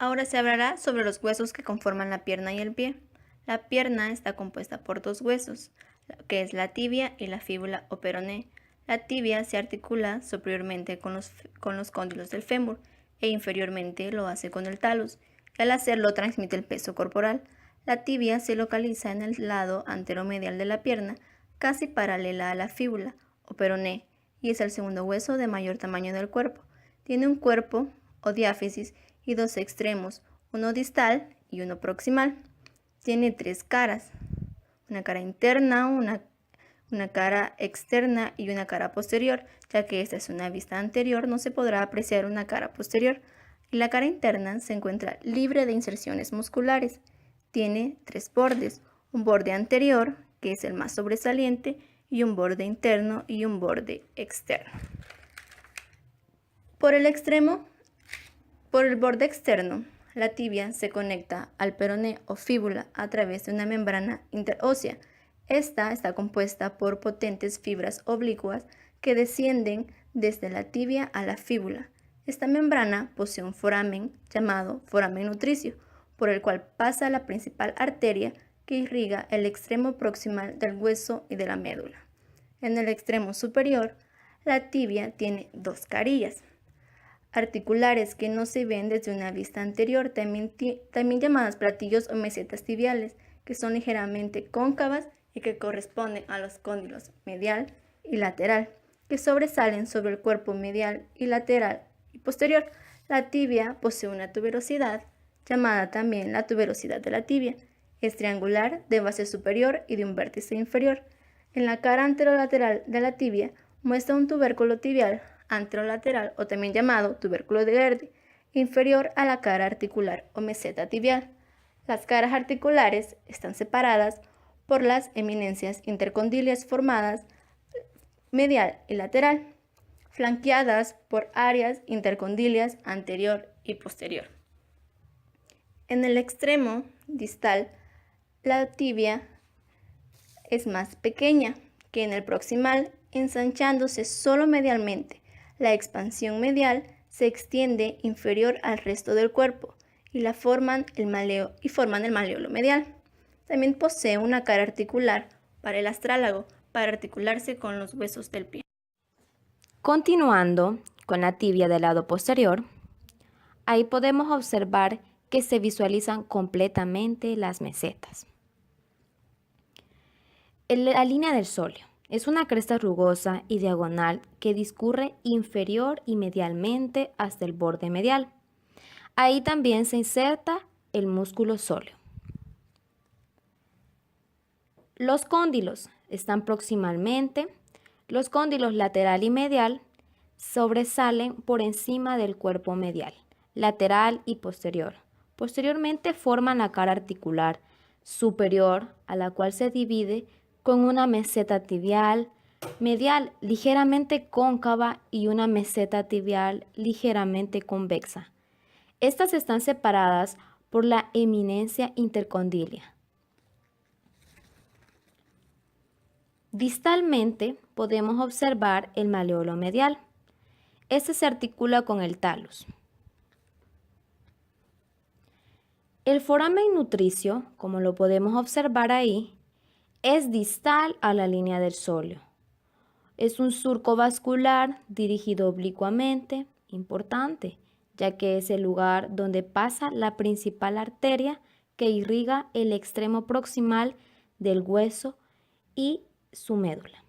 Ahora se hablará sobre los huesos que conforman la pierna y el pie. La pierna está compuesta por dos huesos, que es la tibia y la fíbula o peroné. La tibia se articula superiormente con los cóndilos del fémur e inferiormente lo hace con el talus, y al hacerlo transmite el peso corporal. La tibia se localiza en el lado anteromedial de la pierna, casi paralela a la fíbula o peroné, y es el segundo hueso de mayor tamaño del cuerpo. Tiene un cuerpo o diáfisis y dos extremos, uno distal y uno proximal. Tiene tres caras, una cara interna, una cara externa y una cara posterior. Ya que esta es una vista anterior, no se podrá apreciar una cara posterior. Y la cara interna se encuentra libre de inserciones musculares. Tiene tres bordes, un borde anterior, que es el más sobresaliente, y un borde interno y un borde externo. Por el borde externo, la tibia se conecta al peroné o fíbula a través de una membrana interósea. Esta está compuesta por potentes fibras oblicuas que descienden desde la tibia a la fíbula. Esta membrana posee un foramen llamado foramen nutricio, por el cual pasa la principal arteria que irriga el extremo proximal del hueso y de la médula. En el extremo superior, la tibia tiene dos carillas articulares que no se ven desde una vista anterior, también llamadas platillos o mesetas tibiales, que son ligeramente cóncavas y que corresponden a los cóndilos medial y lateral, que sobresalen sobre el cuerpo medial y lateral y posterior. La tibia posee una tuberosidad, llamada también la tuberosidad de la tibia. Es triangular, de base superior y de un vértice inferior. En la cara anterolateral de la tibia muestra un tubérculo tibial anterolateral o también llamado tubérculo de Gerdi, inferior a la cara articular o meseta tibial. Las caras articulares están separadas por las eminencias intercondilias formadas medial y lateral, flanqueadas por áreas intercondilias anterior y posterior. En el extremo distal, la tibia es más pequeña que en el proximal, ensanchándose solo medialmente. La expansión medial se extiende inferior al resto del cuerpo y forman el maleolo medial. También posee una cara articular para el astrálago, para articularse con los huesos del pie. Continuando con la tibia del lado posterior, ahí podemos observar que se visualizan completamente las mesetas. La línea del sóleo es una cresta rugosa y diagonal que discurre inferior y medialmente hasta el borde medial. Ahí también se inserta el músculo sóleo. Los cóndilos están proximalmente. Los cóndilos lateral y medial sobresalen por encima del cuerpo medial, lateral y posterior. Posteriormente forman la cara articular superior, a la cual se divide con una meseta tibial medial ligeramente cóncava y una meseta tibial ligeramente convexa. Estas están separadas por la eminencia intercondilia. Distalmente podemos observar el maleolo medial. Este se articula con el talus. El foramen nutricio, como lo podemos observar ahí, es distal a la línea del sóleo. Es un surco vascular dirigido oblicuamente, importante, ya que es el lugar donde pasa la principal arteria que irriga el extremo proximal del hueso y su médula.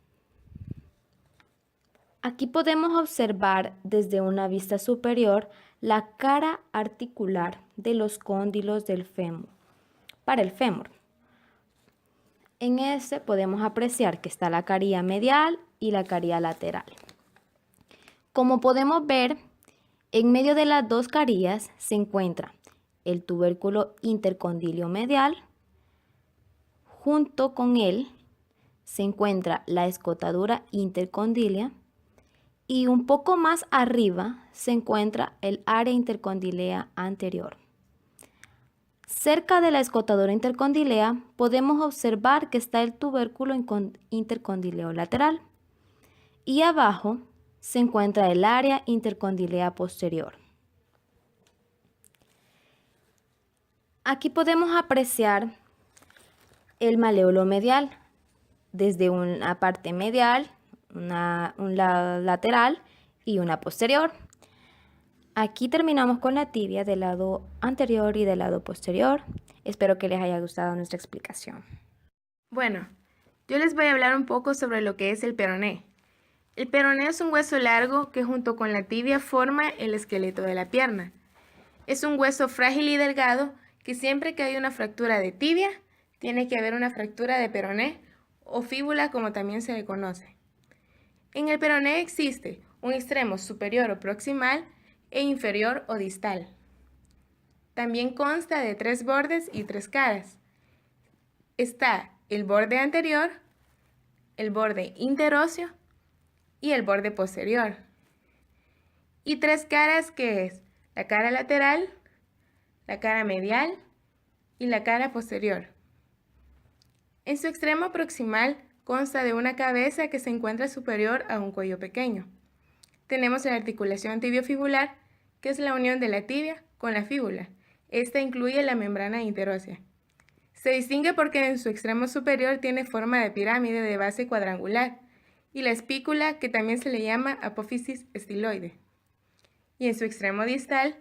Aquí podemos observar desde una vista superior la cara articular de los cóndilos del fémur, para el fémur. En este podemos apreciar que está la carilla medial y la carilla lateral. Como podemos ver, en medio de las dos carillas se encuentra el tubérculo intercondilio medial. Junto con él se encuentra la escotadura intercondilia y un poco más arriba se encuentra el área intercondilea anterior. Cerca de la escotadura intercondilea podemos observar que está el tubérculo intercondileo lateral y abajo se encuentra el área intercondilea posterior. Aquí podemos apreciar el maléolo medial, desde una parte medial, un lado lateral y una posterior. Aquí terminamos con la tibia del lado anterior y del lado posterior. Espero que les haya gustado nuestra explicación. Bueno, yo les voy a hablar un poco sobre lo que es el peroné. El peroné es un hueso largo que junto con la tibia forma el esqueleto de la pierna. Es un hueso frágil y delgado que siempre que hay una fractura de tibia, tiene que haber una fractura de peroné o fíbula como también se le conoce. En el peroné existe un extremo superior o proximal e inferior o distal. También consta de 3 bordes y 3 caras. Está el borde anterior, el borde interóseo y el borde posterior. Y 3 caras que es la cara lateral, la cara medial y la cara posterior. En su extremo proximal consta de una cabeza que se encuentra superior a un cuello pequeño. Tenemos la articulación tibiofibular, que es la unión de la tibia con la fíbula. Esta incluye la membrana interósea. Se distingue porque en su extremo superior tiene forma de pirámide de base cuadrangular y la espícula, que también se le llama apófisis estiloide. Y en su extremo distal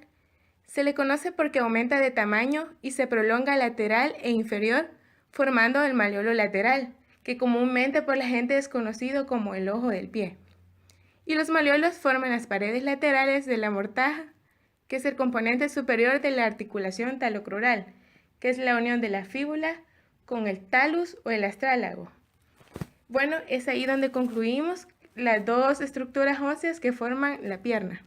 se le conoce porque aumenta de tamaño y se prolonga lateral e inferior, formando el malleolo lateral, que comúnmente por la gente es conocido como el ojo del pie. Y los malleolos forman las paredes laterales de la mortaja, que es el componente superior de la articulación talocrural, que es la unión de la fíbula con el talus o el astrálago. Bueno, es ahí donde concluimos las 2 estructuras óseas que forman la pierna.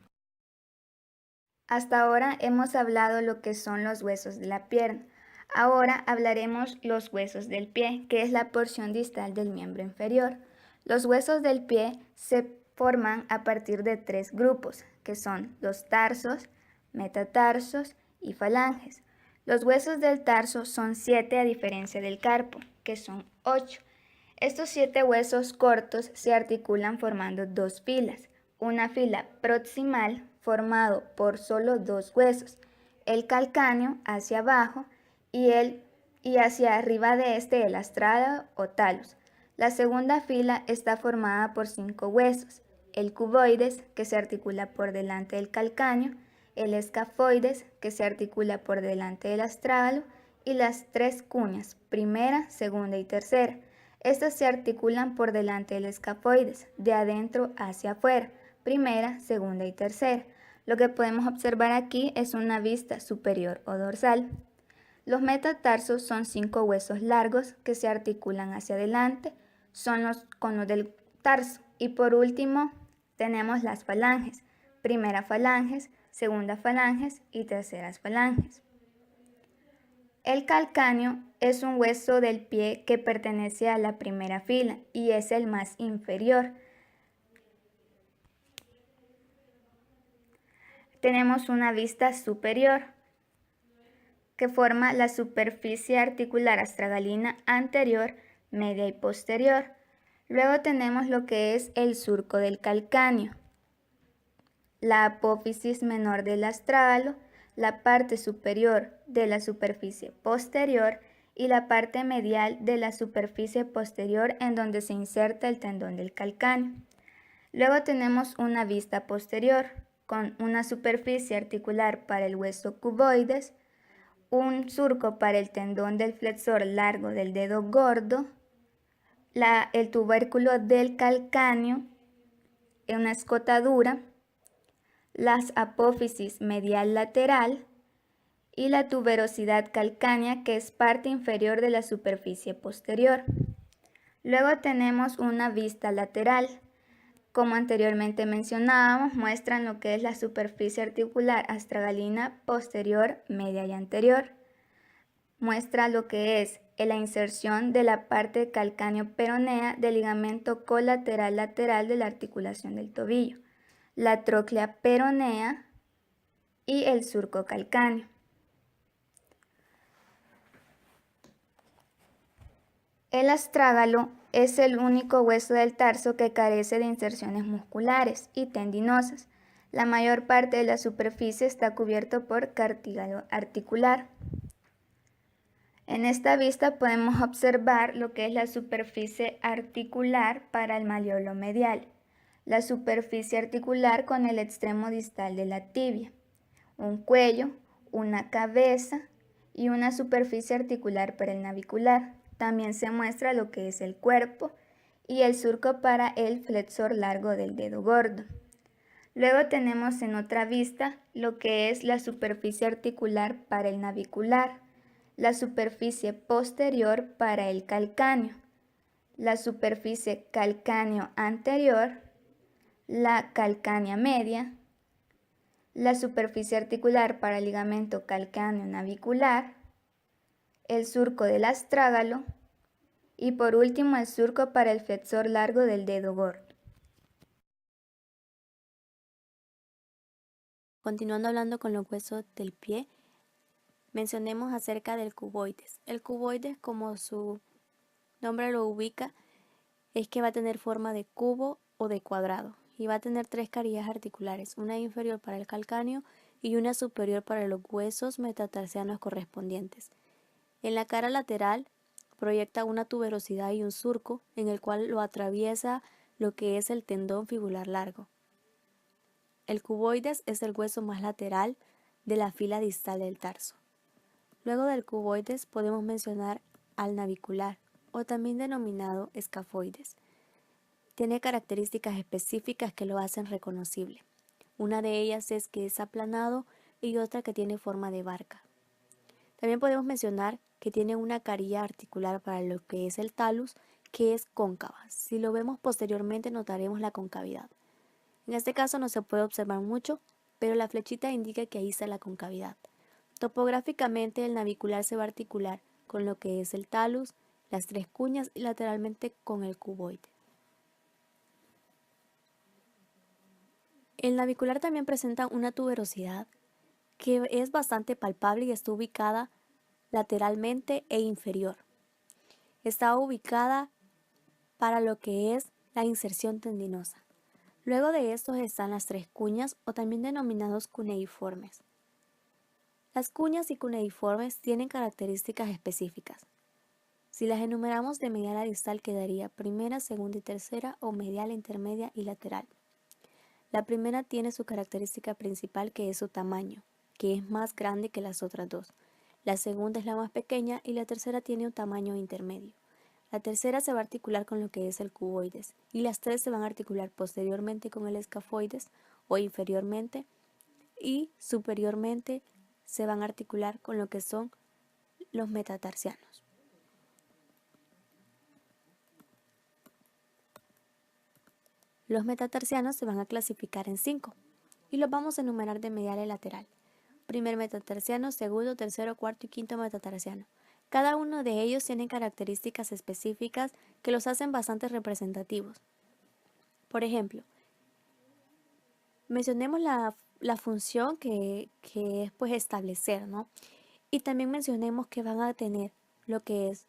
Hasta ahora hemos hablado lo que son los huesos de la pierna. Ahora hablaremos los huesos del pie, que es la porción distal del miembro inferior. Los huesos del pie se forman a partir de 3 grupos, que son los tarsos, metatarsos y falanges. Los huesos del tarso son 7 a diferencia del carpo, que son 8. Estos 7 huesos cortos se articulan formando 2 filas. Una fila proximal formado por solo 2 huesos, el calcáneo hacia abajo y hacia arriba de este el astrálago o talus. La segunda fila está formada por 5 huesos, el cuboides, que se articula por delante del calcáneo, el escafoides, que se articula por delante del astrágalo, y las 3 cuñas, primera, segunda y tercera. Estas se articulan por delante del escafoides, de adentro hacia afuera, primera, segunda y tercera. Lo que podemos observar aquí es una vista superior o dorsal. Los metatarsos son 5 huesos largos que se articulan hacia adelante, son los conos del tarso. Y por último tenemos las falanges, primera falanges, segunda falanges y terceras falanges. El calcáneo es un hueso del pie que pertenece a la primera fila y es el más inferior. Tenemos una vista superior que forma la superficie articular astragalina anterior, media y posterior. Luego tenemos lo que es el surco del calcáneo, la apófisis menor del astrágalo, la parte superior de la superficie posterior y la parte medial de la superficie posterior en donde se inserta el tendón del calcáneo. Luego tenemos una vista posterior con una superficie articular para el hueso cuboides, un surco para el tendón del flexor largo del dedo gordo, el tubérculo del calcáneo, una escotadura, las apófisis medial lateral y la tuberosidad calcánea, que es parte inferior de la superficie posterior. Luego tenemos una vista lateral. Como anteriormente mencionábamos, muestran lo que es la superficie articular astragalina posterior, media y anterior. Muestra lo que es la inserción de la parte calcáneo-peronea del ligamento colateral lateral de la articulación del tobillo, la tróclea peronea y el surco calcáneo. El astrágalo es el único hueso del tarso que carece de inserciones musculares y tendinosas. La mayor parte de la superficie está cubierto por cartílago articular. En esta vista podemos observar lo que es la superficie articular para el malleolo medial, la superficie articular con el extremo distal de la tibia, un cuello, una cabeza y una superficie articular para el navicular. También se muestra lo que es el cuerpo y el surco para el flexor largo del dedo gordo. Luego tenemos en otra vista lo que es la superficie articular para el navicular, la superficie posterior para el calcáneo, la superficie calcáneo anterior, la calcánea media, la superficie articular para el ligamento calcáneo navicular, el surco del astrágalo y por último el surco para el flexor largo del dedo gordo. Continuando hablando con los huesos del pie, mencionemos acerca del cuboides. El cuboides, como su nombre lo ubica, es que va a tener forma de cubo o de cuadrado y va a tener 3 carillas articulares, una inferior para el calcáneo y una superior para los huesos metatarsianos correspondientes. En la cara lateral proyecta una tuberosidad y un surco en el cual lo atraviesa lo que es el tendón fibular largo. El cuboides es el hueso más lateral de la fila distal del tarso. Luego del cuboides podemos mencionar al navicular, o también denominado escafoides. Tiene características específicas que lo hacen reconocible. Una de ellas es que es aplanado y otra que tiene forma de barca. También podemos mencionar que tiene una carilla articular para lo que es el talus, que es cóncava. Si lo vemos posteriormente notaremos la concavidad. En este caso no se puede observar mucho, pero la flechita indica que ahí está la concavidad. Topográficamente el navicular se va a articular con lo que es el talus, las 3 cuñas y lateralmente con el cuboide. El navicular también presenta una tuberosidad que es bastante palpable y está ubicada lateralmente e inferior. Está ubicada para lo que es la inserción tendinosa. Luego de estos están las 3 cuñas o también denominados cuneiformes. Las cuñas y cuneiformes tienen características específicas. Si las enumeramos de medial a distal quedaría primera, segunda y tercera o medial, intermedia y lateral. La primera tiene su característica principal que es su tamaño, que es más grande que las otras dos. La segunda es la más pequeña y la tercera tiene un tamaño intermedio. La tercera se va a articular con lo que es el cuboides y las 3 se van a articular posteriormente con el escafoides o inferiormente y superiormente se van a articular con lo que son los metatarsianos. Los metatarsianos se van a clasificar en 5 y los vamos a enumerar de medial a lateral. Primer metatarsiano, segundo, tercero, cuarto y quinto metatarsiano. Cada uno de ellos tiene características específicas que los hacen bastante representativos. Por ejemplo, mencionemos la función que es pues establecer, ¿no? Y también mencionemos que van a tener lo que es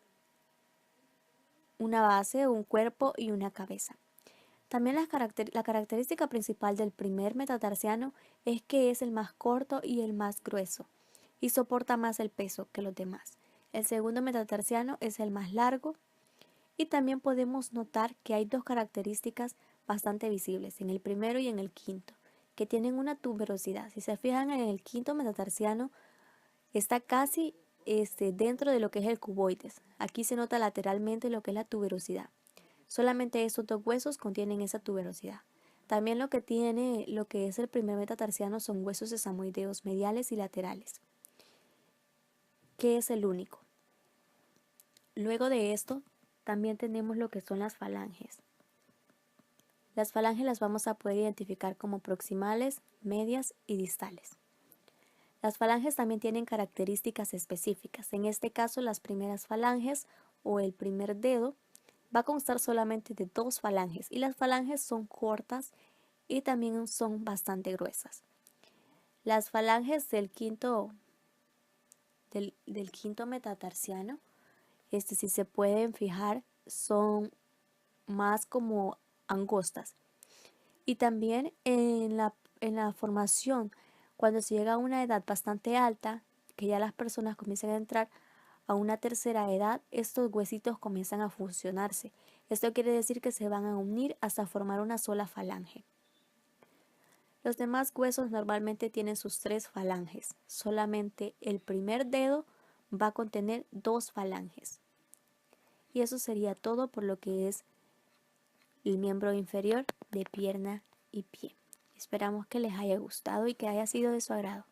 una base, un cuerpo y una cabeza. También la característica principal del primer metatarsiano es que es el más corto y el más grueso y soporta más el peso que los demás. El segundo metatarsiano es el más largo y también podemos notar que hay 2 características bastante visibles en el primero y en el quinto, que tienen una tuberosidad. Si se fijan en el quinto metatarsiano está casi dentro de lo que es el cuboides. Aquí se nota lateralmente lo que es la tuberosidad. Solamente estos 2 huesos contienen esa tuberosidad. También lo que tiene lo que es el primer metatarsiano son huesos sesamoideos mediales y laterales, que es el único. Luego de esto, también tenemos lo que son las falanges. Las falanges las vamos a poder identificar como proximales, medias y distales. Las falanges también tienen características específicas. En este caso, las primeras falanges o el primer dedo va a constar solamente de 2 falanges y las falanges son cortas y también son bastante gruesas. Las falanges del quinto metatarsiano, si se pueden fijar, son más como angostas. Y también en la formación, cuando se llega a una edad bastante alta, que ya las personas comienzan a entrar A una tercera edad, estos huesitos comienzan a fusionarse. Esto quiere decir que se van a unir hasta formar una sola falange. Los demás huesos normalmente tienen sus 3 falanges. Solamente el primer dedo va a contener 2 falanges. Y eso sería todo por lo que es el miembro inferior de pierna y pie. Esperamos que les haya gustado y que haya sido de su agrado.